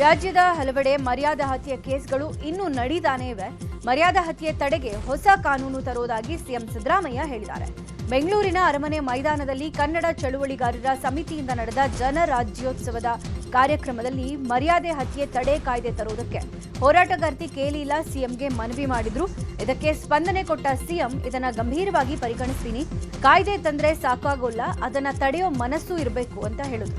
ರಾಜ್ಯದ ಹಲವೆಡೆ ಮರ್ಯಾದಾ ಹತ್ಯೆ ಕೇಸ್ಗಳು ಇನ್ನೂ ನಡೀತಾನೇ ಇವೆ. ಮರ್ಯಾದಾ ಹತ್ಯೆ ತಡೆಗೆ ಹೊಸ ಕಾನೂನು ತರುವುದಾಗಿ ಸಿಎಂ ಸಿದ್ದರಾಮಯ್ಯ ಹೇಳಿದ್ದಾರೆ. ಬೆಂಗಳೂರಿನ ಅರಮನೆ ಮೈದಾನದಲ್ಲಿ ಕನ್ನಡ ಚಳುವಳಿಗಾರರ ಸಮಿತಿಯಿಂದ ನಡೆದ ಜನರಾಜ್ಯೋತ್ಸವದ ಕಾರ್ಯಕ್ರಮದಲ್ಲಿ ಮರ್ಯಾದೆ ಹತ್ಯೆ ತಡೆ ಕಾಯ್ದೆ ತರುವುದಕ್ಕೆ ಹೋರಾಟಗಾರ್ತಿ ಕೇಲೀಲಾ ಸಿಎಂಗೆ ಮನವಿ ಮಾಡಿದ್ರು. ಇದಕ್ಕೆ ಸ್ಪಂದನೆ ಕೊಟ್ಟ ಸಿಎಂ ಇದನ್ನ ಗಂಭೀರವಾಗಿ ಪರಿಗಣಿಸ್ತೀನಿ, ಕಾಯ್ದೆ ತಂದ್ರೆ ಸಾಕಾಗೋಲ್ಲ, ಅದನ್ನ ತಡೆಯೋ ಮನಸ್ಸು ಇರಬೇಕು ಅಂತ ಹೇಳಿದ್ರು.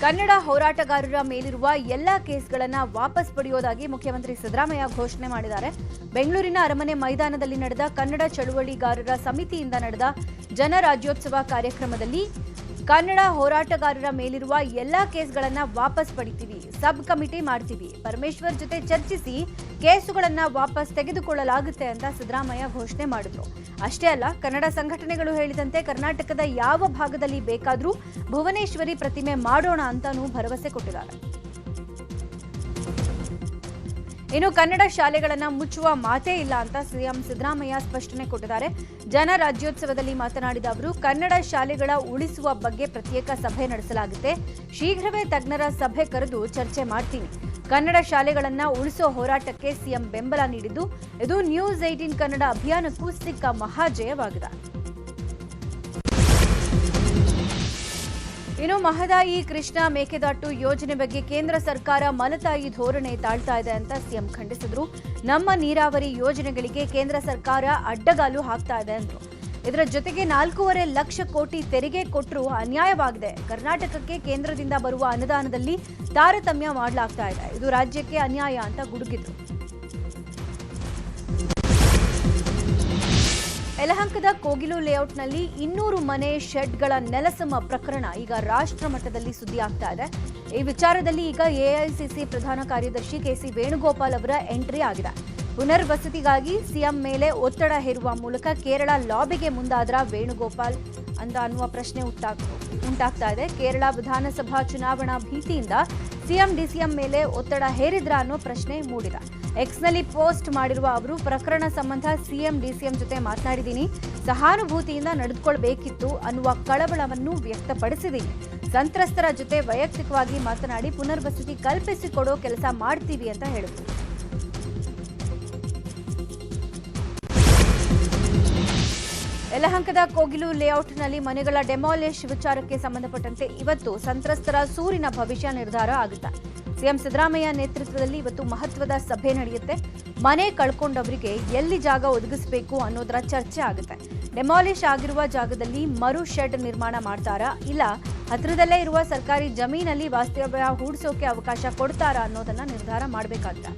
ಕನ್ನಡ ಹೋರಾಟಗಾರರ ಮೇಲಿರುವ ಎಲ್ಲಾ ಕೇಸ್ಗಳನ್ನು ವಾಪಸ್ ಪಡೆಯುವುದಾಗಿ ಮುಖ್ಯಮಂತ್ರಿ ಸಿದ್ದರಾಮಯ್ಯ ಘೋಷಣೆ ಮಾಡಿದ್ದಾರೆ. ಬೆಂಗಳೂರಿನ ಅರಮನೆ ಮೈದಾನದಲ್ಲಿ ನಡೆದ ಕನ್ನಡ ಚಳುವಳಿಗಾರರ ಸಮಿತಿಯಿಂದ ನಡೆದ ಜನರಾಜ್ಯೋತ್ಸವ ಕಾರ್ಯಕ್ರಮದಲ್ಲಿ ಕನ್ನಡ ಹೋರಾಟಗಾರರ ಮೇಲಿರುವ ಎಲ್ಲಾ ಕೇಸ್ಗಳನ್ನು ವಾಪಸ್ ಪಡಿತೀವಿ, ಸಬ್ ಕಮಿಟಿ ಮಾಡ್ತೀವಿ, ಪರಮೇಶ್ವರ್ ಜೊತೆ ಚರ್ಚಿಸಿ ಕೇಸುಗಳನ್ನು ವಾಪಸ್ ತೆಗೆದುಕೊಳ್ಳಲಾಗುತ್ತೆ ಅಂತ ಸಿದ್ದರಾಮಯ್ಯ ಘೋಷಣೆ ಮಾಡಿದ್ರು. ಅಷ್ಟೇ ಅಲ್ಲ, ಕನ್ನಡ ಸಂಘಟನೆಗಳು ಹೇಳಿದಂತೆ ಕರ್ನಾಟಕದ ಯಾವ ಭಾಗದಲ್ಲಿ ಬೇಕಾದರೂ ಭುವನೇಶ್ವರಿ ಪ್ರತಿಮೆ ಮಾಡೋಣ ಅಂತಾನೂ ಭರವಸೆ ಕೊಟ್ಟಿದ್ದಾರೆ. ಇನ್ನು ಕನ್ನಡ ಶಾಲೆಗಳನ್ನು ಮುಚ್ಚುವ ಮಾತೇ ಇಲ್ಲ ಅಂತ ಸಿಎಂ ಸಿದ್ದರಾಮಯ್ಯ ಸ್ಪಷ್ಟನೆ ಕೊಟ್ಟಿದ್ದಾರೆ. ಜನರಾಜ್ಯೋತ್ಸವದಲ್ಲಿ ಮಾತನಾಡಿದ ಅವರು, ಕನ್ನಡ ಶಾಲೆಗಳ ಉಳಿಸುವ ಬಗ್ಗೆ ಪ್ರತ್ಯೇಕ ಸಭೆ ನಡೆಸಲಾಗುತ್ತೆ, ಶೀಘ್ರವೇ ತಜ್ಞರ ಸಭೆ ಕರೆದು ಚರ್ಚೆ ಮಾಡ್ತೀನಿ. ಕನ್ನಡ ಶಾಲೆಗಳನ್ನು ಉಳಿಸೋ ಹೋರಾಟಕ್ಕೆ ಸಿಎಂ ಬೆಂಬಲ ನೀಡಿದ್ದು, ಇದು ನ್ಯೂಸ್ 18 ಕನ್ನಡ ಅಭಿಯಾನಕ್ಕೂ ಸಿಕ್ಕ ಮಹಾಜಯವಾಗಿದೆ. ಇನ್ನು ಮಹದಾಯಿ ಕೃಷ್ಣ ಮೇಕೆದಾಟು ಯೋಜನೆ ಬಗ್ಗೆ ಕೇಂದ್ರ ಸರ್ಕಾರ ಮಲತಾಯಿ ಧೋರಣೆ ತಾಳ್ತಾ ಇದೆ ಅಂತ ಸಿಎಂ ಖಂಡಿಸಿದ್ರು. ನಮ್ಮ ನೀರಾವರಿ ಯೋಜನೆಗಳಿಗೆ ಕೇಂದ್ರ ಸರ್ಕಾರ ಅಡ್ಡಗಾಲು ಹಾಕ್ತಾ ಇದೆ ಅಂದ್ರು. ಇದರ ಜೊತೆಗೆ 4.5 ಲಕ್ಷ ಕೋಟಿ ತೆರಿಗೆ ಕೊಟ್ಟರೂ ಅನ್ಯಾಯವಾಗಿದೆ. ಕರ್ನಾಟಕಕ್ಕೆ ಕೇಂದ್ರದಿಂದ ಬರುವ ಅನುದಾನದಲ್ಲಿ ತಾರತಮ್ಯ ಮಾಡಲಾಗ್ತಾ ಇದೆ, ಇದು ರಾಜ್ಯಕ್ಕೆ ಅನ್ಯಾಯ ಅಂತ ಗುಡುಗಿದ್ರು. ಯಲಹಂಕದ ಕೋಗಿಲು ಲೇಔಟ್ನಲ್ಲಿ 200 ಮನೆ ಶೆಡ್ಗಳ ನೆಲಸಮ ಪ್ರಕರಣ ಈಗ ರಾಷ್ಟ್ರ ಮಟ್ಟದಲ್ಲಿ ಸುದ್ದಿಯಾಗ್ತಾ ಇದೆ. ಈ ವಿಚಾರದಲ್ಲಿ ಈಗ ಎಐಸಿಸಿ ಪ್ರಧಾನ ಕಾರ್ಯದರ್ಶಿ ಕೆಸಿ ವೇಣುಗೋಪಾಲ್ ಅವರ ಎಂಟ್ರಿ ಆಗಿದೆ. ಪುನರ್ವಸತಿಗಾಗಿ ಸಿಎಂ ಮೇಲೆ ಒತ್ತಡ ಹೇರುವ ಮೂಲಕ ಕೇರಳ ಲಾಬಿಗೆ ಮುಂದಾದ್ರ ವೇಣುಗೋಪಾಲ್ ಅಂತ ಅನ್ನುವ ಪ್ರಶ್ನೆ ಉಂಟಾಗ್ತಾ ಇದೆ. ಕೇರಳ ವಿಧಾನಸಭಾ ಚುನಾವಣಾ ಭೀತಿಯಿಂದ ಸಿಎಂ ಡಿಸಿಎಂ ಮೇಲೆ ಒತ್ತಡ ಹೇರಿದ್ರ ಅನ್ನೋ ಪ್ರಶ್ನೆ ಮೂಡಿದೆ. ಎಕ್ಸ್ನಲ್ಲಿ ಪೋಸ್ಟ್ ಮಾಡಿರುವ ಅವರು, ಪ್ರಕರಣ ಸಂಬಂಧ ಸಿಎಂ ಡಿಸಿಎಂ ಜೊತೆ ಮಾತನಾಡಿದ್ದೀನಿ, ಸಹಾನುಭೂತಿಯಿಂದ ನಡೆದುಕೊಳ್ಬೇಕಿತ್ತು ಅನ್ನುವ ಕಳವಳವನ್ನು ವ್ಯಕ್ತಪಡಿಸಿದ್ದೀನಿ. ಸಂತ್ರಸ್ತರ ಜೊತೆ ವೈಯಕ್ತಿಕವಾಗಿ ಮಾತನಾಡಿ ಪುನರ್ವಸತಿ ಕಲ್ಪಿಸಿಕೊಡೋ ಕೆಲಸ ಮಾಡ್ತೀವಿ ಅಂತ ಹೇಳಿದರು. ಯಲಹಂಕದ ಕೋಗಿಲು ಲೇಔಟ್ನಲ್ಲಿ ಮನೆಗಳ ಡೆಮಾಲಿಶ್ ವಿಚಾರಕ್ಕೆ ಸಂಬಂಧಪಟ್ಟಂತೆ ಇವತ್ತು ಸಂತ್ರಸ್ತರ ಸೂರಿನ ಭವಿಷ್ಯ ನಿರ್ಧಾರ ಆಗುತ್ತೆ. ಸಿಎಂ ಸಿದ್ದರಾಮಯ್ಯ ನೇತೃತ್ವದಲ್ಲಿ ಇವತ್ತು ಮಹತ್ವದ ಸಭೆ ನಡೆಯುತ್ತೆ. ಮನೆ ಕಳ್ಕೊಂಡವರಿಗೆ ಎಲ್ಲಿ ಜಾಗ ಒದಗಿಸಬೇಕು ಅನ್ನೋದರ ಚರ್ಚೆ ಆಗುತ್ತೆ. ಡೆಮಾಲಿಶ್ ಆಗಿರುವ ಜಾಗದಲ್ಲಿ ಮರು ಶೆಡ್ ನಿರ್ಮಾಣ ಮಾಡ್ತಾರಾ, ಇಲ್ಲ ಹತ್ರದಲ್ಲೇ ಇರುವ ಸರ್ಕಾರಿ ಜಮೀನಲ್ಲಿ ವಾಸ್ತವ್ಯ ಹೂಡಿಸೋಕೆ ಅವಕಾಶ ಕೊಡ್ತಾರಾ ಅನ್ನೋದನ್ನ ನಿರ್ಧಾರ ಮಾಡಬೇಕಾಗುತ್ತೆ.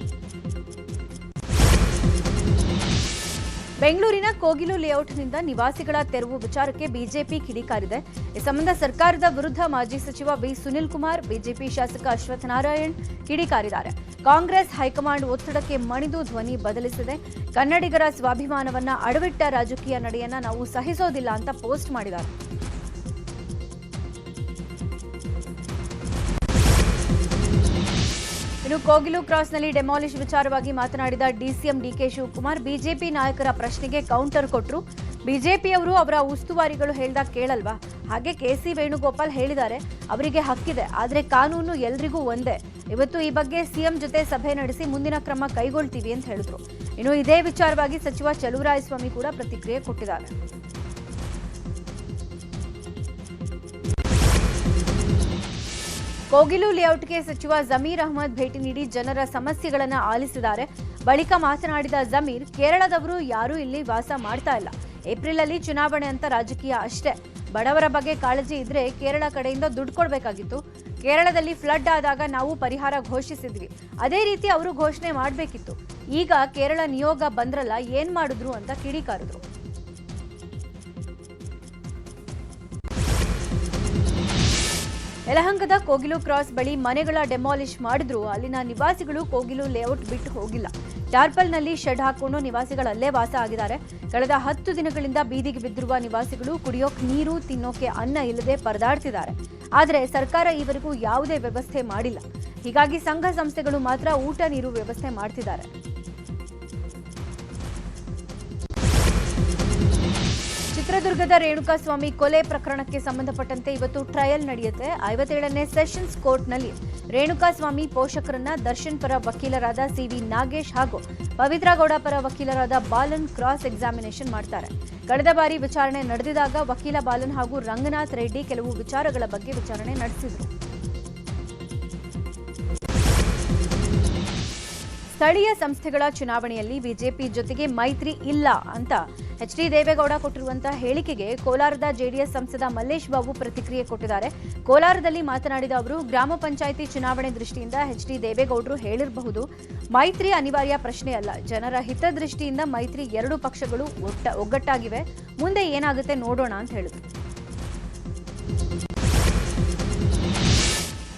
ಬೆಂಗಳೂರಿನ ಕೋಗಿಲು ಲೇಔಟ್ನಿಂದ ನಿವಾಸಿಗಳ ತೆರವು ವಿಚಾರಕ್ಕೆ ಬಿಜೆಪಿ ಕಿಡಿಕಾರಿದೆ. ಈ ಸಂಬಂಧ ಸರ್ಕಾರದ ವಿರುದ್ಧ ಮಾಜಿ ಸಚಿವ ಬಿ ಸುನಿಲ್ ಕುಮಾರ್, ಬಿಜೆಪಿ ಶಾಸಕ ಅಶ್ವಥ್ ನಾರಾಯಣ್ ಕಿಡಿಕಾರಿದ್ದಾರೆ. ಕಾಂಗ್ರೆಸ್ ಹೈಕಮಾಂಡ್ ಒತ್ತಡಕ್ಕೆ ಮಣಿದು ಧ್ವನಿ ಬದಲಿಸಿದೆ. ಕನ್ನಡಿಗರ ಸ್ವಾಭಿಮಾನವನ್ನ ಅಡವಿಟ್ಟ ರಾಜಕೀಯ ನಡೆಯನ್ನ ನಾವು ಸಹಿಸೋದಿಲ್ಲ ಅಂತ ಪೋಸ್ಟ್ ಮಾಡಿದ್ದಾರೆ. ಇನ್ನು ಕೋಗಿಲು ಕ್ರಾಸ್ನಲ್ಲಿ ಡೆಮಾಲಿಶ್ ವಿಚಾರವಾಗಿ ಮಾತನಾಡಿದ ಡಿಸಿಎಂ ಡಿಕೆ ಶಿವಕುಮಾರ್, ಬಿಜೆಪಿ ನಾಯಕರ ಪ್ರಶ್ನೆಗೆ ಕೌಂಟರ್ ಕೊಟ್ಟರು. ಬಿಜೆಪಿಯವರು ಅವರ ಉಸ್ತುವಾರಿಗಳು ಹೇಳಿದಾಗ ಕೇಳಲ್ವಾ? ಹಾಗೆ ಕೆಸಿ ವೇಣುಗೋಪಾಲ್ ಹೇಳಿದ್ದಾರೆ, ಅವರಿಗೆ ಹಕ್ಕಿದೆ, ಆದರೆ ಕಾನೂನು ಎಲ್ರಿಗೂ ಒಂದೇ. ಇವತ್ತು ಈ ಬಗ್ಗೆ ಸಿಎಂ ಜೊತೆ ಸಭೆ ನಡೆಸಿ ಮುಂದಿನ ಕ್ರಮ ಕೈಗೊಳ್ತೀವಿ ಅಂತ ಹೇಳಿದ್ರು. ಇನ್ನು ಇದೇ ವಿಚಾರವಾಗಿ ಸಚಿವ ಚಲುವರಾಯಸ್ವಾಮಿ ಕೂಡ ಪ್ರತಿಕ್ರಿಯೆ ಕೊಟ್ಟಿದ್ದಾರೆ. ಕೋಗಿಲು ಲೇಔಟ್ಗೆ ಸಚಿವ ಜಮೀರ್ ಅಹ್ಮದ್ ಭೇಟಿ ನೀಡಿ ಜನರ ಸಮಸ್ಯೆಗಳನ್ನು ಆಲಿಸಿದ್ದಾರೆ. ಬಳಿಕ ಮಾತನಾಡಿದ ಜಮೀರ್, ಕೇರಳದವರು ಯಾರೂ ಇಲ್ಲಿ ವಾಸ ಮಾಡ್ತಾ ಇಲ್ಲ. ಏಪ್ರಿಲ್ ಅಲ್ಲಿ ಚುನಾವಣೆ ಅಂತ ರಾಜಕೀಯ ಅಷ್ಟೇ. ಬಡವರ ಬಗ್ಗೆ ಕಾಳಜಿ ಇದ್ರೆ ಕೇರಳ ಕಡೆಯಿಂದ ದುಡ್ಡು ಕೊಡಬೇಕಾಗಿತ್ತು. ಕೇರಳದಲ್ಲಿ ಫ್ಲಡ್ ಆದಾಗ ನಾವು ಪರಿಹಾರ ಘೋಷಿಸಿದ್ವಿ, ಅದೇ ರೀತಿ ಅವರು ಘೋಷಣೆ ಮಾಡಬೇಕಿತ್ತು. ಈಗ ಕೇರಳ ನಿಯೋಗ ಬಂದ್ರಲ್ಲ, ಏನ್ ಮಾಡಿದ್ರು ಅಂತ ಕಿಡಿಕಾರಿದ್ರು. ಯಲಹಂಕದ ಕೋಗಿಲು ಕ್ರಾಸ್ ಬಳಿ ಮನೆಗಳ ಡೆಮಾಲಿಶ್ ಮಾಡಿದ್ರು. ಅಲ್ಲಿನ ನಿವಾಸಿಗಳು ಕೋಗಿಲು ಲೇಔಟ್ ಬಿಟ್ಟು ಹೋಗಿಲ್ಲ. ಟಾರ್ಪಲ್ನಲ್ಲಿ ಶೆಡ್ ಹಾಕೊಂಡು ನಿವಾಸಿಗಳಲ್ಲೇ ವಾಸ ಆಗಿದ್ದಾರೆ. ಕಳೆದ 10 ದಿನಗಳಿಂದ ಬೀದಿಗೆ ಬಿದ್ದಿರುವ ನಿವಾಸಿಗಳು ಕುಡಿಯೋಕೆ ನೀರು, ತಿನ್ನೋಕೆ ಅನ್ನ ಇಲ್ಲದೆ ಪರದಾಡ್ತಿದ್ದಾರೆ. ಆದರೆ ಸರ್ಕಾರ ಈವರೆಗೂ ಯಾವುದೇ ವ್ಯವಸ್ಥೆ ಮಾಡಿಲ್ಲ. ಹೀಗಾಗಿ ಸಂಘ ಸಂಸ್ಥೆಗಳು ಮಾತ್ರ ಊಟ ನೀರು ವ್ಯವಸ್ಥೆ ಮಾಡ್ತಿದ್ದಾರೆ. ಚಿತ್ರದುರ್ಗದ ರೇಣುಕಾಸ್ವಾಮಿ ಕೊಲೆ ಪ್ರಕರಣಕ್ಕೆ ಸಂಬಂಧಪಟ್ಟಂತೆ ಇವತ್ತು ಟ್ರಯಲ್ ನಡೆಯುತ್ತೆ. 57ನೇ ಸೆಷನ್ಸ್ ಕೋರ್ಟ್ನಲ್ಲಿ ರೇಣುಕಾಸ್ವಾಮಿ ಪೋಷಕರನ್ನ ದರ್ಶನ್ ಪರ ವಕೀಲರಾದ ಸಿವಿ ನಾಗೇಶ್ ಹಾಗೂ ಪವಿತ್ರ ಗೌಡ ಪರ ವಕೀಲರಾದ ಬಾಲನ್ ಕ್ರಾಸ್ ಎಕ್ಸಾಮಿನೇಷನ್ ಮಾಡ್ತಾರೆ. ಕಳೆದ ಬಾರಿ ವಿಚಾರಣೆ ನಡೆದಿದಾಗ ವಕೀಲ ಬಾಲನ್ ಹಾಗೂ ರಂಗನಾಥ್ ರೆಡ್ಡಿ ಕೆಲವು ವಿಚಾರಗಳ ಬಗ್ಗೆ ವಿಚಾರಣೆ ನಡೆಸಿದರು. ಸ್ಥಳೀಯ ಸಂಸ್ಥೆಗಳ ಚುನಾವಣೆಯಲ್ಲಿ ಬಿಜೆಪಿ ಜೊತೆಗೆ ಮೈತ್ರಿ ಇಲ್ಲ ಅಂತ ಎಚ್ಡಿ ದೇವೇಗೌಡ ಕೊಟ್ಟಿರುವಂತಹ ಹೇಳಿಕೆಗೆ ಕೋಲಾರದ ಜೆಡಿಎಸ್ ಸಂಸದ ಮಲ್ಲೇಶ್ ಬಾಬು ಪ್ರತಿಕ್ರಿಯೆ ಕೊಟ್ಟಿದ್ದಾರೆ. ಕೋಲಾರದಲ್ಲಿ ಮಾತನಾಡಿದ ಅವರು, ಗ್ರಾಮ ಪಂಚಾಯಿತಿ ಚುನಾವಣೆ ದೃಷ್ಟಿಯಿಂದ ಎಚ್ಡಿ ದೇವೇಗೌಡರು ಹೇಳಿರಬಹುದು, ಮೈತ್ರಿ ಅನಿವಾರ್ಯ ಪ್ರಶ್ನೆ ಅಲ್ಲ. ಜನರ ಹಿತದೃಷ್ಟಿಯಿಂದ ಮೈತ್ರಿ ಎರಡು ಪಕ್ಷಗಳು ಒಗ್ಗಟ್ಟಾಗಿವೆ, ಮುಂದೆ ಏನಾಗುತ್ತೆ ನೋಡೋಣ ಅಂತ ಹೇಳಿದ್ರು.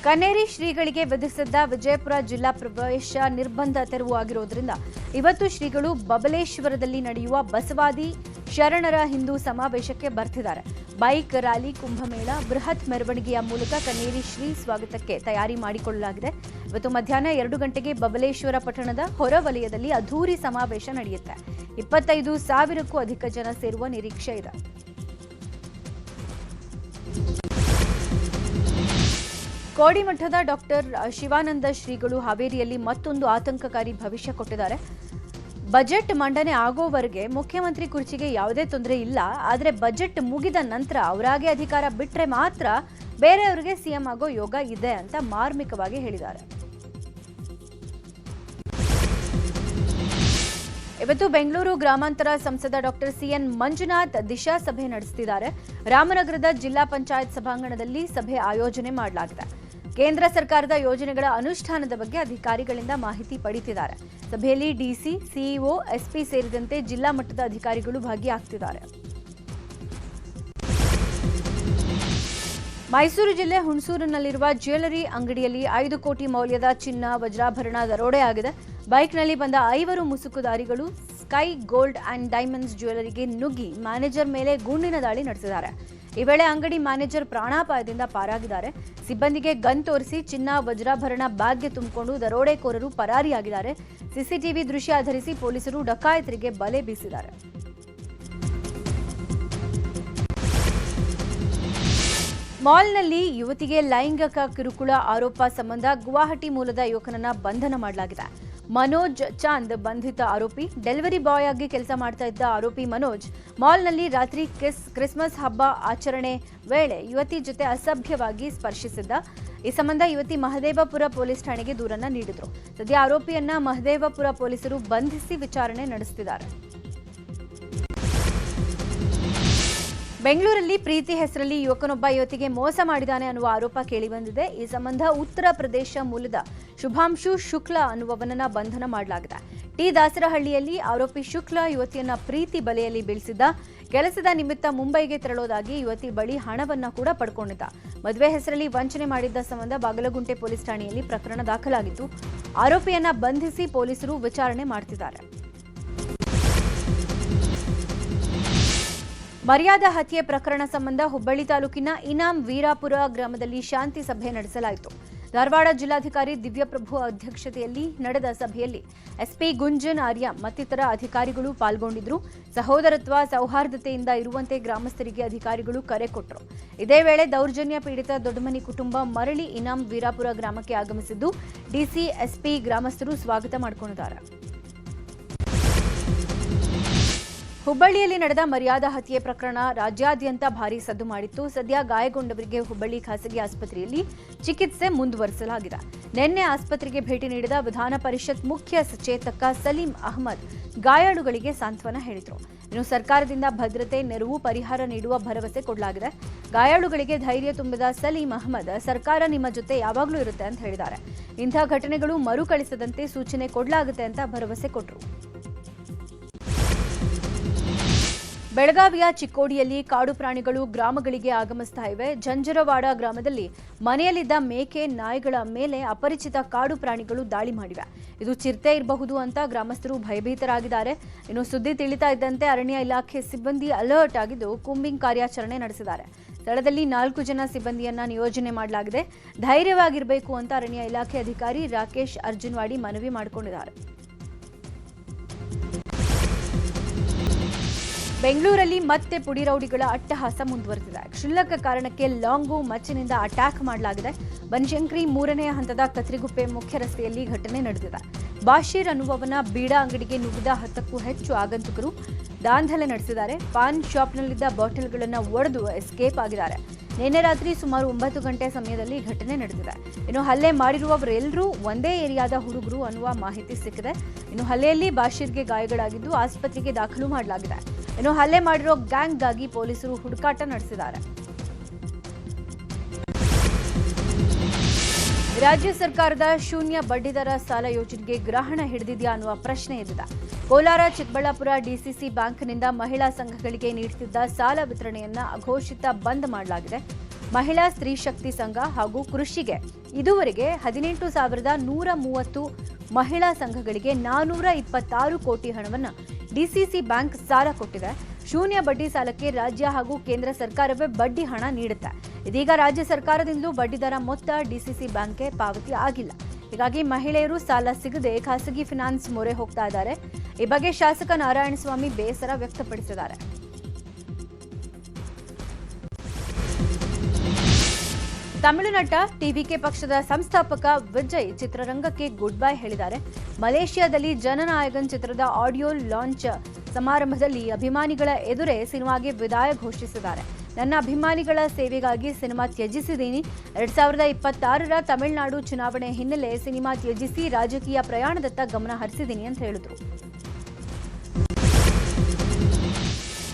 ಕನ್ನೇರಿ ಶ್ರೀಗಳಿಗೆ ವಿಧಿಸಿದ್ದ ವಿಜಯಪುರ ಜಿಲ್ಲಾ ಪ್ರವೇಶ ನಿರ್ಬಂಧ ತೆರವು ಆಗಿರುವುದರಿಂದ ಇವತ್ತು ಶ್ರೀಗಳು ಬಬಲೇಶ್ವರದಲ್ಲಿ ನಡೆಯುವ ಬಸವಾದಿ ಶರಣರ ಹಿಂದೂ ಸಮಾವೇಶಕ್ಕೆ ಬರ್ತಿದ್ದಾರೆ. ಬೈಕ್ ರ್ಯಾಲಿ, ಕುಂಭಮೇಳ, ಬೃಹತ್ ಮೆರವಣಿಗೆಯ ಮೂಲಕ ಕನ್ನೇರಿ ಶ್ರೀ ಸ್ವಾಗತಕ್ಕೆ ತಯಾರಿ ಮಾಡಿಕೊಳ್ಳಲಾಗಿದೆ. ಇವತ್ತು ಮಧ್ಯಾಹ್ನ 2 ಗಂಟೆಗೆ ಬಬಲೇಶ್ವರ ಪಟ್ಟಣದ ಹೊರವಲಯದಲ್ಲಿ ಅದ್ಧೂರಿ ಸಮಾವೇಶ ನಡೆಯುತ್ತೆ. 25,000ಕ್ಕೂ ಅಧಿಕ ಜನ ಸೇರುವ ನಿರೀಕ್ಷೆ ಇದೆ. ಕೋಡಿಮಠದ ಡಾಕ್ಟರ್ ಶಿವಾನಂದ ಶ್ರೀಗಳು ಹಾವೇರಿಯಲ್ಲಿ ಮತ್ತೊಂದು ಆತಂಕಕಾರಿ ಭವಿಷ್ಯ ಕೊಟ್ಟಿದ್ದಾರೆ. ಬಜೆಟ್ ಮಂಡನೆ ಆಗೋವರೆಗೆ ಮುಖ್ಯಮಂತ್ರಿ ಕುರ್ಚಿಗೆ ಯಾವುದೇ ತೊಂದರೆ ಇಲ್ಲ, ಆದರೆ ಬಜೆಟ್ ಮುಗಿದ ನಂತರ ಅವರಾಗೆ ಅಧಿಕಾರ ಬಿಟ್ಟರೆ ಮಾತ್ರ ಬೇರೆಯವರಿಗೆ ಸಿಎಂ ಆಗೋ ಯೋಗ ಇದೆ ಅಂತ ಮಾರ್ಮಿಕವಾಗಿ ಹೇಳಿದ್ದಾರೆ. ಇವತ್ತು ಬೆಂಗಳೂರು ಗ್ರಾಮಾಂತರ ಸಂಸದ ಡಾಕ್ಟರ್ ಸಿಎನ್ ಮಂಜುನಾಥ್ ದಿಶಾ ಸಭೆ ನಡೆಸುತ್ತಿದ್ದಾರೆ. ರಾಮನಗರದ ಜಿಲ್ಲಾ ಪಂಚಾಯತ್ ಸಭಾಂಗಣದಲ್ಲಿ ಸಭೆ ಆಯೋಜನೆ ಮಾಡಲಾಗಿದೆ. ಕೇಂದ್ರ ಸರ್ಕಾರದ ಯೋಜನೆಗಳ ಅನುಷ್ಠಾನದ ಬಗ್ಗೆ ಅಧಿಕಾರಿಗಳಿಂದ ಮಾಹಿತಿ ಪಡೆಯುತ್ತಿದ್ದಾರೆ. ಸಭೆಯಲ್ಲಿ ಡಿಸಿ, ಸಿಇಒ, ಎಸ್ಪಿ ಸೇರಿದಂತೆ ಜಿಲ್ಲಾ ಮಟ್ಟದ ಅಧಿಕಾರಿಗಳು ಭಾಗಿಯಾಗ್ತಿದ್ದಾರೆ. ಮೈಸೂರು ಜಿಲ್ಲೆ ಹುಣಸೂರಿನಲ್ಲಿರುವ ಜ್ಯುವೆಲರಿ ಅಂಗಡಿಯಲ್ಲಿ 5 ಕೋಟಿ ಮೌಲ್ಯದ ಚಿನ್ನ, ವಜ್ರಾಭರಣ ದರೋಡೆಯಾಗಿದೆ. ಬೈಕ್ನಲ್ಲಿ ಬಂದ 5 ಮುಸುಕುದಾರಿಗಳು ಸ್ಕೈ ಗೋಲ್ಡ್ ಅಂಡ್ ಡೈಮಂಡ್ಸ್ ಜ್ಯುವೆಲರಿಗೆ ನುಗ್ಗಿ ಮ್ಯಾನೇಜರ್ ಮೇಲೆ ಗುಂಡಿನ ದಾಳಿ ನಡೆಸಿದ್ದಾರೆ. ಈ ವೇಳೆ ಅಂಗಡಿ ಮ್ಯಾನೇಜರ್ ಪ್ರಾಣಾಪಾಯದಿಂದ ಪಾರಾಗಿದ್ದಾರೆ. ಸಿಬ್ಬಂದಿಗೆ ಗನ್ ತೋರಿಸಿ ಚಿನ್ನ, ವಜ್ರಾಭರಣ ಬ್ಯಾಗ್ಗೆ ತುಂಬಿಕೊಂಡು ದರೋಡೆಕೋರರು ಪರಾರಿಯಾಗಿದ್ದಾರೆ. ಸಿಸಿಟಿವಿ ದೃಶ್ಯ ಆಧರಿಸಿ ಪೊಲೀಸರು ಡಕಾಯತರಿಗೆ ಬಲೆ ಬೀಸಿದ್ದಾರೆ. ಮಾಲ್ನಲ್ಲಿ ಯುವತಿಗೆ ಲೈಂಗಿಕ ಕಿರುಕುಳ ಆರೋಪ ಸಂಬಂಧ ಗುವಾಹಟಿ ಮೂಲದ ಯುವಕನನ್ನ ಬಂಧನ ಮಾಡಲಾಗಿದೆ. ಮನೋಜ್ ಚಾಂದ್ ಬಂಧಿತ ಆರೋಪಿ. ಡೆಲಿವರಿ ಬಾಯ್ ಆಗಿ ಕೆಲಸ ಮಾಡ್ತಾ ಇದ್ದ ಆರೋಪಿ ಮನೋಜ್ ಮಾಲ್ನಲ್ಲಿ ರಾತ್ರಿ ಕ್ರಿಸ್ಮಸ್ ಹಬ್ಬ ಆಚರಣೆ ವೇಳೆ ಯುವತಿ ಜೊತೆ ಅಸಭ್ಯವಾಗಿ ಸ್ಪರ್ಶಿಸಿದ್ದ. ಈ ಸಂಬಂಧ ಯುವತಿ ಮಹದೇವಪುರ ಪೊಲೀಸ್ ಠಾಣೆಗೆ ದೂರನ್ನ ನೀಡಿದ್ರು. ಸದ್ಯ ಆರೋಪಿಯನ್ನ ಮಹದೇವಪುರ ಪೊಲೀಸರು ಬಂಧಿಸಿ ವಿಚಾರಣೆ ನಡೆಸುತ್ತಿದ್ದಾರೆ. ಬೆಂಗಳೂರಲ್ಲಿ ಪ್ರೀತಿ ಹೆಸರಲ್ಲಿ ಯುವಕನೊಬ್ಬ ಯುವತಿಗೆ ಮೋಸ ಮಾಡಿದ್ದಾನೆ ಅನ್ನುವ ಆರೋಪ ಕೇಳಿಬಂದಿದೆ. ಈ ಸಂಬಂಧ ಉತ್ತರ ಪ್ರದೇಶ ಮೂಲದ ಶುಭಾಂಶು ಶುಕ್ಲಾ ಅನ್ನುವವನನ್ನ ಬಂಧನ ಮಾಡಲಾಗಿದೆ. ಟಿ ದಾಸರಹಳ್ಳಿಯಲ್ಲಿ ಆರೋಪಿ ಶುಕ್ಲಾ ಯುವತಿಯನ್ನ ಪ್ರೀತಿ ಬಲೆಯಲ್ಲಿ ಬೀಳಿಸಿದ್ದ. ಕೆಲಸದ ನಿಮಿತ್ತ ಮುಂಬೈಗೆ ತೆರಳೋದಾಗಿ ಯುವತಿ ಬಳಿ ಹಣವನ್ನ ಕೂಡ ಪಡ್ಕೊಂಡಿದ್ದ. ಮದುವೆ ಹೆಸರಲ್ಲಿ ವಂಚನೆ ಮಾಡಿದ್ದ ಸಂಬಂಧ ಬಾಗಲಗುಂಟೆ ಪೊಲೀಸ್ ಠಾಣೆಯಲ್ಲಿ ಪ್ರಕರಣ ದಾಖಲಾಗಿತ್ತು. ಆರೋಪಿಯನ್ನ ಬಂಧಿಸಿ ಪೊಲೀಸರು ವಿಚಾರಣೆ ಮಾಡುತ್ತಿದ್ದಾರೆ. ಮರ್ಯಾದಾ ಹತ್ಯೆ ಪ್ರಕರಣ ಸಂಬಂಧ ಹುಬ್ಬಳ್ಳಿ ತಾಲೂಕಿನ ಇನಾಂ ವೀರಾಪುರ ಗ್ರಾಮದಲ್ಲಿ ಶಾಂತಿ ಸಭೆ ನಡೆಸಲಾಯಿತು. ಧಾರವಾಡ ಜಿಲ್ಲಾಧಿಕಾರಿ ದಿವ್ಯಪ್ರಭು ಅಧ್ಯಕ್ಷತೆಯಲ್ಲಿ ನಡೆದ ಸಭೆಯಲ್ಲಿ ಎಸ್ಪಿ ಗುಂಜನ್ ಆರ್ಯ ಮತ್ತಿತರ ಅಧಿಕಾರಿಗಳು ಪಾಲ್ಗೊಂಡಿದ್ದರು. ಸಹೋದರತ್ವ, ಸೌಹಾರ್ದತೆಯಿಂದ ಇರುವಂತೆ ಗ್ರಾಮಸ್ಥರಿಗೆ ಅಧಿಕಾರಿಗಳು ಕರೆ ಕೊಟ್ಟರು. ಇದೇ ವೇಳೆ ದೌರ್ಜನ್ಯ ಪೀಡಿತ ದೊಡ್ಡಮನಿ ಕುಟುಂಬ ಮರಳಿ ಇನಾಂ ವೀರಾಪುರ ಗ್ರಾಮಕ್ಕೆ ಆಗಮಿಸಿದ್ದು ಡಿಸಿ, ಎಸ್ಪಿ, ಗ್ರಾಮಸ್ಥರು ಸ್ವಾಗತ ಮಾಡಿಕೊಂಡಿದ್ದಾರೆ. ಹುಬ್ಬಳ್ಳಿಯಲ್ಲಿ ನಡೆದ ಮರ್ಯಾದಾ ಹತ್ಯೆ ಪ್ರಕರಣ ರಾಜ್ಯಾದ್ಯಂತ ಭಾರೀ ಸದ್ದು ಮಾಡಿತ್ತು. ಸದ್ಯ ಗಾಯಗೊಂಡವರಿಗೆ ಹುಬ್ಬಳ್ಳಿ ಖಾಸಗಿ ಆಸ್ಪತ್ರೆಯಲ್ಲಿ ಚಿಕಿತ್ಸೆ ಮುಂದುವರಿಸಲಾಗಿದೆ. ನಿನ್ನೆ ಆಸ್ಪತ್ರೆಗೆ ಭೇಟಿ ನೀಡಿದ ವಿಧಾನ ಪರಿಷತ್ ಮುಖ್ಯ ಸಚೇತಕ ಸಲೀಂ ಅಹಮದ್ ಗಾಯಾಳುಗಳಿಗೆ ಸಾಂತ್ವನ ಹೇಳಿದರು. ಇನ್ನು ಸರ್ಕಾರದಿಂದ ಭದ್ರತೆ, ನೆರವು, ಪರಿಹಾರ ನೀಡುವ ಭರವಸೆ ಕೊಡಲಾಗಿದೆ. ಗಾಯಾಳುಗಳಿಗೆ ಧೈರ್ಯ ತುಂಬಿದ ಸಲೀಂ ಅಹಮದ್, ಸರ್ಕಾರ ನಿಮ್ಮ ಜೊತೆ ಯಾವಾಗಲೂ ಇರುತ್ತೆ ಅಂತ ಹೇಳಿದ್ದಾರೆ. ಇಂಥ ಘಟನೆಗಳು ಮರುಕಳಿಸದಂತೆ ಸೂಚನೆ ಕೊಡಲಾಗುತ್ತೆ ಅಂತ ಭರವಸೆ ಕೊಟ್ಟರು. ಬೆಳಗಾವಿಯ ಚಿಕ್ಕೋಡಿಯಲ್ಲಿ ಕಾಡು ಪ್ರಾಣಿಗಳು ಗ್ರಾಮಗಳಿಗೆ ಆಗಮಿಸ್ತಾ ಇವೆ. ಜಂಜರವಾಡ ಗ್ರಾಮದಲ್ಲಿ ಮನೆಯಲ್ಲಿದ್ದ ಮೇಕೆ, ನಾಯಿಗಳ ಮೇಲೆ ಅಪರಿಚಿತ ಕಾಡು ಪ್ರಾಣಿಗಳು ದಾಳಿ ಮಾಡಿವೆ. ಇದು ಚಿರತೆ ಇರಬಹುದು ಅಂತ ಗ್ರಾಮಸ್ಥರು ಭಯಭೀತರಾಗಿದ್ದಾರೆ. ಇನ್ನು ಸುದ್ದಿ ತಿಳಿತಾ ಇದ್ದಂತೆ ಅರಣ್ಯ ಇಲಾಖೆ ಸಿಬ್ಬಂದಿ ಅಲರ್ಟ್ ಆಗಿದ್ದು ಕೂಂಬಿಂಗ್ ಕಾರ್ಯಾಚರಣೆ ನಡೆಸಿದ್ದಾರೆ. ಸ್ಥಳದಲ್ಲಿ 4 ಜನ ಸಿಬ್ಬಂದಿಯನ್ನ ನಿಯೋಜನೆ ಮಾಡಲಾಗಿದೆ. ಧೈರ್ಯವಾಗಿರಬೇಕು ಅಂತ ಅರಣ್ಯ ಇಲಾಖೆ ಅಧಿಕಾರಿ ರಾಕೇಶ್ ಅರ್ಜುನ್ವಾಡಿ ಮನವಿ ಮಾಡಿಕೊಂಡಿದ್ದಾರೆ. ಬೆಂಗಳೂರಲ್ಲಿ ಮತ್ತೆ ಪುಡಿ ರೌಡಿಗಳ ಅಟ್ಟಹಾಸ ಮುಂದುವರೆದಿದೆ. ಕ್ಷುಲ್ಲಕ ಕಾರಣಕ್ಕೆ ಲಾಂಗು ಮಚ್ಚಿನಿಂದ ಅಟ್ಯಾಕ್ ಮಾಡಲಾಗಿದೆ. ಬನಶಂಕರಿ 3ನೇ ಹಂತದ ಕತ್ರಿಗುಪ್ಪೆ ಮುಖ್ಯ ರಸ್ತೆಯಲ್ಲಿ ಘಟನೆ ನಡೆದಿದೆ. ಬಾಷೀರ್ ಅನ್ನುವವನ ಬೀಡಾ ಅಂಗಡಿಗೆ ನುಗ್ಗಿದ 10ಕ್ಕೂ ಹೆಚ್ಚು ಆಗಂತುಕರು ದಾಂಧಲೆ ನಡೆಸಿದ್ದಾರೆ. ಪಾನ್ ಶಾಪ್ನಲ್ಲಿದ್ದ ಬಾಟಲ್ಗಳನ್ನು ಒಡೆದು ಎಸ್ಕೇಪ್ ಆಗಿದ್ದಾರೆ. ನಿನ್ನೆ ರಾತ್ರಿ ಸುಮಾರು 9 ಗಂಟೆ ಸಮಯದಲ್ಲಿ ಘಟನೆ ನಡೆದಿದೆ. ಇನ್ನು ಹಲ್ಲೆ ಮಾಡಿರುವವರೆಲ್ಲರೂ ಒಂದೇ ಏರಿಯಾದ ಹುಡುಗರು ಅನ್ನುವ ಮಾಹಿತಿ ಸಿಕ್ಕಿದೆ. ಇನ್ನು ಹಲ್ಲೆಯಲ್ಲಿ ಬಾಷೀರ್ಗೆ ಗಾಯಗಳಾಗಿದ್ದು ಆಸ್ಪತ್ರೆಗೆ ದಾಖಲು ಮಾಡಲಾಗಿದೆ. ಇನ್ನು ಹಲ್ಲೆ ಮಾಡಿರೋ ಗ್ಯಾಂಗ್ಗಾಗಿ ಪೊಲೀಸರು ಹುಡುಕಾಟ ನಡೆಸಿದ್ದಾರೆ. ರಾಜ್ಯ ಸರ್ಕಾರದ ಶೂನ್ಯ ಬಡ್ಡಿದರ ಸಾಲ ಯೋಜನೆಗೆ ಗ್ರಹಣ ಹಿಡಿದಿದೆಯಾ ಅನ್ನುವ ಪ್ರಶ್ನೆ ಎದ್ದಿದೆ. ಕೋಲಾರ, ಚಿಕ್ಕಬಳ್ಳಾಪುರ ಡಿಸಿಸಿ ಬ್ಯಾಂಕ್ನಿಂದ ಮಹಿಳಾ ಸಂಘಗಳಿಗೆ ನೀಡುತ್ತಿದ್ದ ಸಾಲ ವಿತರಣೆಯನ್ನ ಅಘೋಷಿತ ಬಂದ್ ಮಾಡಲಾಗಿದೆ. ಮಹಿಳಾ ಸ್ತ್ರೀ ಶಕ್ತಿ ಸಂಘ ಹಾಗೂ ಕೃಷಿಗೆ ಇದುವರೆಗೆ 18,130 ಮಹಿಳಾ ಸಂಘಗಳಿಗೆ 426 ಕೋಟಿ ಹಣವನ್ನು ಡಿಸಿಸಿ ಬ್ಯಾಂಕ್ ಸಾಲ ಕೊಟ್ಟಿದೆ. ಶೂನ್ಯ ಬಡ್ಡಿ ಸಾಲಕ್ಕೆ ರಾಜ್ಯ ಹಾಗೂ ಕೇಂದ್ರ ಸರ್ಕಾರವೇ ಬಡ್ಡಿ ಹಣ ನೀಡುತ್ತೆ. ಇದೀಗ ರಾಜ್ಯ ಸರ್ಕಾರದಿಂದಲೂ ಬಡ್ಡಿದರ ಮೊತ್ತ ಡಿಸಿಸಿ ಬ್ಯಾಂಕ್ಗೆ ಪಾವತಿ ಆಗಿಲ್ಲ. ಹೀಗಾಗಿ ಮಹಿಳೆಯರು ಸಾಲ ಸಿಗದೆ ಖಾಸಗಿ ಫಿನಾನ್ಸ್ ಮೊರೆ ಹೋಗ್ತಾ ಇದ್ದಾರೆ. ಈ ಬಗ್ಗೆ ಶಾಸಕ ನಾರಾಯಣಸ್ವಾಮಿ ಬೇಸರ ವ್ಯಕ್ತಪಡಿಸಿದ್ದಾರೆ. ತಮಿಳುನಾಟ ಟಿವಿಕೆ ಪಕ್ಷದ ಸಂಸ್ಥಾಪಕ ವಿಜಯ್ ಚಿತ್ರರಂಗಕ್ಕೆ ಗುಡ್ ಬೈ ಹೇಳಿದ್ದಾರೆ. ಮಲೇಷಿಯಾದಲ್ಲಿ ಜನನಾಯಕನ್ ಚಿತ್ರದ ಆಡಿಯೋ ಲಾಂಚ್ ಸಮಾರಂಭದಲ್ಲಿ ಅಭಿಮಾನಿಗಳ ಎದುರೇ ಸಿನಿಮಾಗೆ ವಿದಾಯ ಘೋಷಿಸಿದ್ದಾರೆ. ನನ್ನ ಅಭಿಮಾನಿಗಳ ಸೇವೆಗಾಗಿ ಸಿನಿಮಾ ತ್ಯಜಿಸಿದ್ದೀನಿ. 2026ರ ತಮಿಳುನಾಡು ಚುನಾವಣೆ ಹಿನ್ನೆಲೆ ಸಿನಿಮಾ ತ್ಯಜಿಸಿ ರಾಜಕೀಯ ಪ್ರಯಾಣದತ್ತ ಗಮನ ಹರಿಸಿದ್ದೀನಿ ಅಂತ ಹೇಳಿದ್ರು.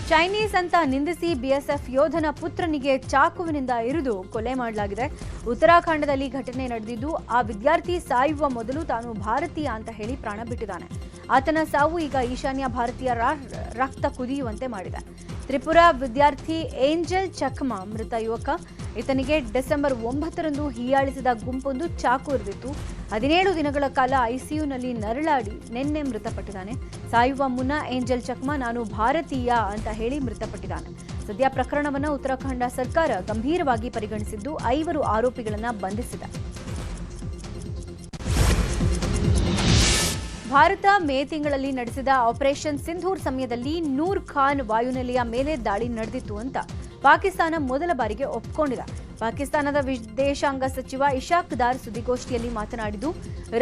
ಚೈನೀಸ್ ಅಂತ ನಿಂದಿಸಿ ಬಿಎಸ್ಎಫ್ ಯೋಧನ ಪುತ್ರನಿಗೆ ಚಾಕುವಿನಿಂದ ಇರಿದು ಕೊಲೆ ಮಾಡಲಾಗಿದೆ. ಉತ್ತರಾಖಂಡದಲ್ಲಿ ಘಟನೆ ನಡೆದಿದ್ದು ಆ ವಿದ್ಯಾರ್ಥಿ ಸಾಯುವ ಮೊದಲು ತಾನು ಭಾರತೀಯ ಅಂತ ಹೇಳಿ ಪ್ರಾಣ ಬಿಟ್ಟಿದ್ದಾನೆ. ಆತನ ಸಾವು ಈಗ ಈಶಾನ್ಯ ಭಾರತೀಯರ ರಕ್ತ ಕುದಿಯುವಂತೆ ಮಾಡಿದೆ. ತ್ರಿಪುರಾ ವಿದ್ಯಾರ್ಥಿ ಏಂಜಲ್ ಚಕ್ಮಾ ಮೃತ ಯುವಕ. ಈತನಿಗೆ ಡಿಸೆಂಬರ್ 9ರಂದು ಹೀಯಾಳಿಸಿದ ಗುಂಪೊಂದು ಚಾಕು ಇರಿದಿತ್ತು. 17 ದಿನಗಳ ಕಾಲ ಐಸಿಯುನಲ್ಲಿ ನರಳಾಡಿ ನಿನ್ನೆ ಮೃತಪಟ್ಟಿದ್ದಾನೆ. ಸಾಯುವ ಮುನ್ನ ಏಂಜಲ್ ಚಕ್ಮಾ ನಾನು ಭಾರತೀಯ ಅಂತ ಹೇಳಿ ಮೃತಪಟ್ಟಿದ್ದಾನೆ. ಸದ್ಯ ಪ್ರಕರಣವನ್ನು ಉತ್ತರಾಖಂಡ ಸರ್ಕಾರ ಗಂಭೀರವಾಗಿ ಪರಿಗಣಿಸಿದ್ದು 5 ಆರೋಪಿಗಳನ್ನು ಬಂಧಿಸಿದೆ. ಭಾರತ ಮೇ ತಿಂಗಳಲ್ಲಿ ನಡೆಸಿದ ಆಪರೇಷನ್ ಸಿಂಧೂರ್ ಸಮಯದಲ್ಲಿ ನೂರ್ ಖಾನ್ ವಾಯುನೆಲೆಯ ಮೇಲೆ ದಾಳಿ ನಡೆದಿತ್ತು ಅಂತ ಪಾಕಿಸ್ತಾನ ಮೊದಲ ಬಾರಿಗೆ ಒಪ್ಪಿಕೊಂಡಿದೆ. ಪಾಕಿಸ್ತಾನದ ವಿದೇಶಾಂಗ ಸಚಿವ ಇಶಾಕ್ ದಾರ್ ಸುದ್ದಿಗೋಷ್ಠಿಯಲ್ಲಿ ಮಾತನಾಡಿದ್ದು,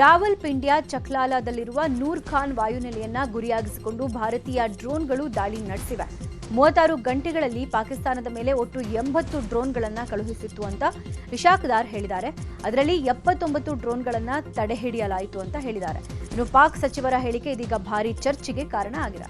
ರಾವಲ್ಪಿಂಡಿಯ ಚಕ್ಲಾಲಾದಲ್ಲಿರುವ ನೂರ್ ಖಾನ್ ವಾಯುನೆಲೆಯನ್ನ ಗುರಿಯಾಗಿಸಿಕೊಂಡು ಭಾರತೀಯ ಡ್ರೋನ್ಗಳು ದಾಳಿ ನಡೆಸಿವೆ. 36 ಗಂಟೆಗಳಲ್ಲಿ ಪಾಕಿಸ್ತಾನದ ಮೇಲೆ ಒಟ್ಟು 80 ಡ್ರೋನ್ಗಳನ್ನು ಕಳುಹಿಸಿತ್ತು ಅಂತ ಇಶಾಕ್ ದಾರ್ ಹೇಳಿದ್ದಾರೆ. ಅದರಲ್ಲಿ 79 ಡ್ರೋನ್ಗಳನ್ನು ತಡೆಹಿಡಿಯಲಾಯಿತು ಅಂತ ಹೇಳಿದ್ದಾರೆ. ಇನ್ನು ಪಾಕ್ ಸಚಿವರ ಹೇಳಿಕೆ ಇದೀಗ ಭಾರೀ ಚರ್ಚೆಗೆ ಕಾರಣ ಆಗಿದೆ.